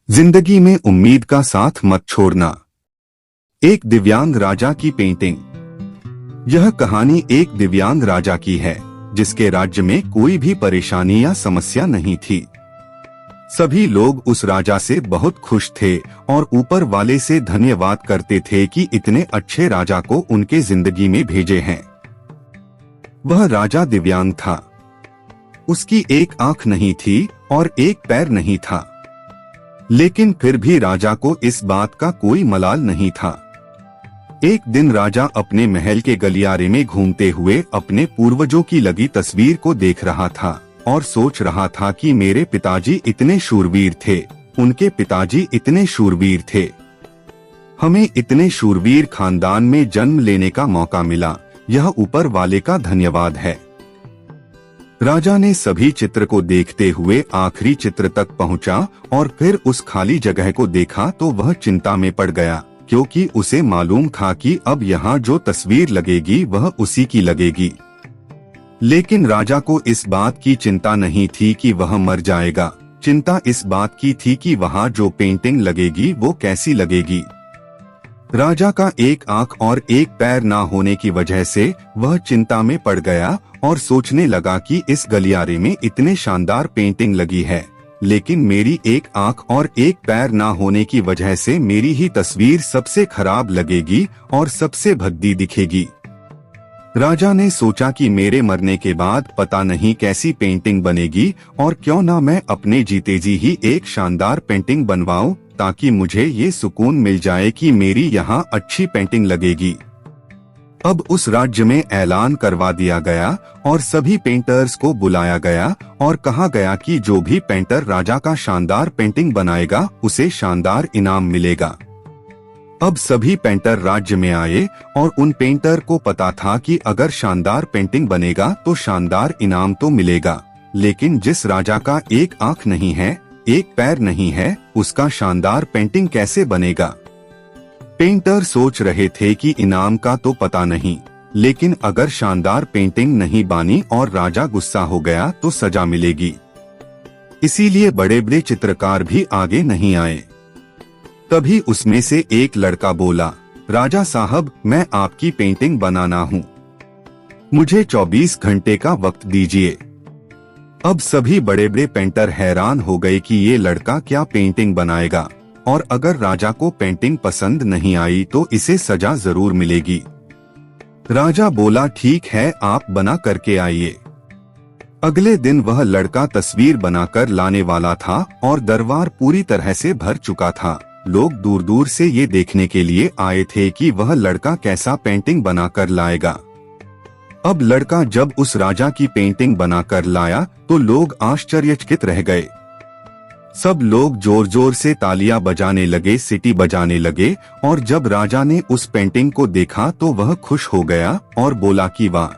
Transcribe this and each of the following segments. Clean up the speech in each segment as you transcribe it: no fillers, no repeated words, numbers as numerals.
जिंदगी में उम्मीद का साथ मत छोड़ना। एक दिव्यांग राजा की पेंटिंग। यह कहानी एक दिव्यांग राजा की है जिसके राज्य में कोई भी परेशानी या समस्या नहीं थी। सभी लोग उस राजा से बहुत खुश थे और ऊपर वाले से धन्यवाद करते थे कि इतने अच्छे राजा को उनके जिंदगी में भेजे हैं। वह राजा दिव्यांग था। उसकी एक आंख नहीं थी और एक पैर नहीं था, लेकिन फिर भी राजा को इस बात का कोई मलाल नहीं था। एक दिन राजा अपने महल के गलियारे में घूमते हुए अपने पूर्वजों की लगी तस्वीर को देख रहा था और सोच रहा था कि मेरे पिताजी इतने शूरवीर थे, उनके पिताजी इतने शूरवीर थे। हमें इतने शूरवीर खानदान में जन्म लेने का मौका मिला, यह ऊपर वाले का धन्यवाद है। राजा ने सभी चित्र को देखते हुए आखिरी चित्र तक पहुंचा और फिर उस खाली जगह को देखा तो वह चिंता में पड़ गया, क्योंकि उसे मालूम था कि अब यहाँ जो तस्वीर लगेगी वह उसी की लगेगी। लेकिन राजा को इस बात की चिंता नहीं थी कि वह मर जाएगा। चिंता इस बात की थी कि वहाँ जो पेंटिंग लगेगी वो कैसी लगेगी। राजा का एक आंख और एक पैर ना होने की वजह से वह चिंता में पड़ गया और सोचने लगा कि इस गलियारे में इतने शानदार पेंटिंग लगी है, लेकिन मेरी एक आंख और एक पैर ना होने की वजह से मेरी ही तस्वीर सबसे खराब लगेगी और सबसे भद्दी दिखेगी। राजा ने सोचा कि मेरे मरने के बाद पता नहीं कैसी पेंटिंग बनेगी और क्यों ना मैं अपने जीते जी ही एक शानदार पेंटिंग बनवाऊं, ताकि मुझे ये सुकून मिल जाए कि मेरी यहाँ अच्छी पेंटिंग लगेगी। अब उस राज्य में ऐलान करवा दिया गया और सभी पेंटर्स को बुलाया गया और कहा गया कि जो भी पेंटर राजा का शानदार पेंटिंग बनाएगा उसे शानदार इनाम मिलेगा। अब सभी पेंटर राज्य में आए और उन पेंटर को पता था कि अगर शानदार पेंटिंग बनेगा तो शानदार इनाम तो मिलेगा, लेकिन जिस राजा का एक आंख नहीं है, एक पैर नहीं है, उसका शानदार पेंटिंग कैसे बनेगा। पेंटर सोच रहे थे कि इनाम का तो पता नहीं, लेकिन अगर शानदार पेंटिंग नहीं बनी और राजा गुस्सा हो गया तो सजा मिलेगी। इसीलिए बड़े बड़े चित्रकार भी आगे नहीं आए। तभी उसमें से एक लड़का बोला, राजा साहब, मैं आपकी पेंटिंग बनाना हूँ, मुझे 24 घंटे का वक्त दीजिए। अब सभी बड़े बड़े पेंटर हैरान हो गए कि ये लड़का क्या पेंटिंग बनाएगा, और अगर राजा को पेंटिंग पसंद नहीं आई तो इसे सजा जरूर मिलेगी। राजा बोला, ठीक है, आप बना करके आइए। अगले दिन वह लड़का तस्वीर बनाकर लाने वाला था और दरबार पूरी तरह से भर चुका था। लोग दूर दूर से ये देखने के लिए आए थे कि वह लड़का कैसा पेंटिंग बनाकर लाएगा। अब लड़का जब उस राजा की पेंटिंग बनाकर लाया तो लोग आश्चर्यचकित रह गए। सब लोग जोर जोर से तालियां बजाने लगे, सीटी बजाने लगे, और जब राजा ने उस पेंटिंग को देखा तो वह खुश हो गया और बोला कि वाह,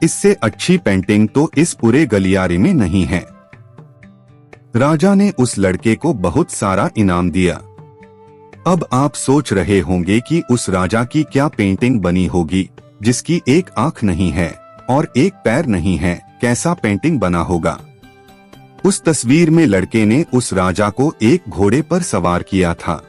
इससे अच्छी पेंटिंग तो इस पूरे गलियारे में नहीं है। राजा ने उस लड़के को बहुत सारा इनाम दिया। अब आप सोच रहे होंगे कि उस राजा की क्या पेंटिंग बनी होगी जिसकी एक आंख नहीं है और एक पैर नहीं है, कैसा पेंटिंग बना होगा। उस तस्वीर में लड़के ने उस राजा को एक घोड़े पर सवार किया था।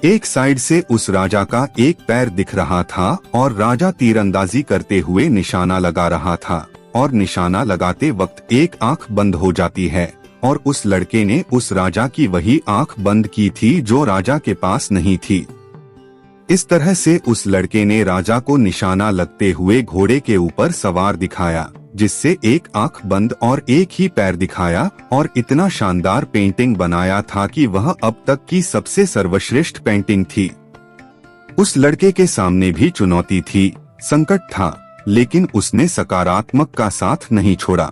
एक साइड से उस राजा का एक पैर दिख रहा था और राजा तीरंदाजी करते हुए निशाना लगा रहा था, और निशाना लगाते वक्त एक आंख बंद हो जाती है, और उस लड़के ने उस राजा की वही आंख बंद की थी जो राजा के पास नहीं थी। इस तरह से उस लड़के ने राजा को निशाना लगते हुए घोड़े के ऊपर सवार दिखाया, जिससे एक आंख बंद और एक ही पैर दिखाया, और इतना शानदार पेंटिंग बनाया था कि वह अब तक की सबसे सर्वश्रेष्ठ पेंटिंग थी। उस लड़के के सामने भी चुनौती थी, संकट था, लेकिन उसने सकारात्मक का साथ नहीं छोड़ा।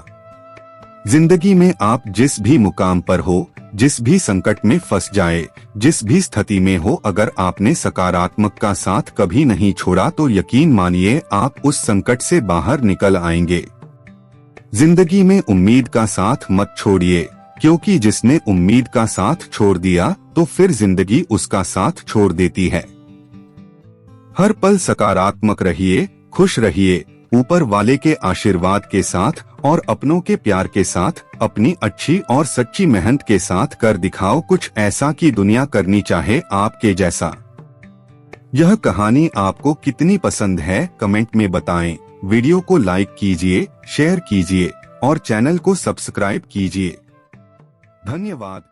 जिंदगी में आप जिस भी मुकाम पर हो, जिस भी संकट में फंस जाए, जिस भी स्थिति में हो, अगर आपने सकारात्मक का साथ कभी नहीं छोड़ा तो यकीन मानिए आप उस संकट से बाहर निकल आएंगे। जिंदगी में उम्मीद का साथ मत छोड़िए, क्योंकि जिसने उम्मीद का साथ छोड़ दिया तो फिर जिंदगी उसका साथ छोड़ देती है। हर पल सकारात्मक रहिए, खुश रहिए, ऊपर वाले के आशीर्वाद के साथ और अपनों के प्यार के साथ अपनी अच्छी और सच्ची मेहनत के साथ कर दिखाओ कुछ ऐसा कि दुनिया करनी चाहे आपके जैसा। यह कहानी आपको कितनी पसंद है कमेंट में बताएं। वीडियो को लाइक कीजिए, शेयर कीजिए और चैनल को सब्सक्राइब कीजिए। धन्यवाद।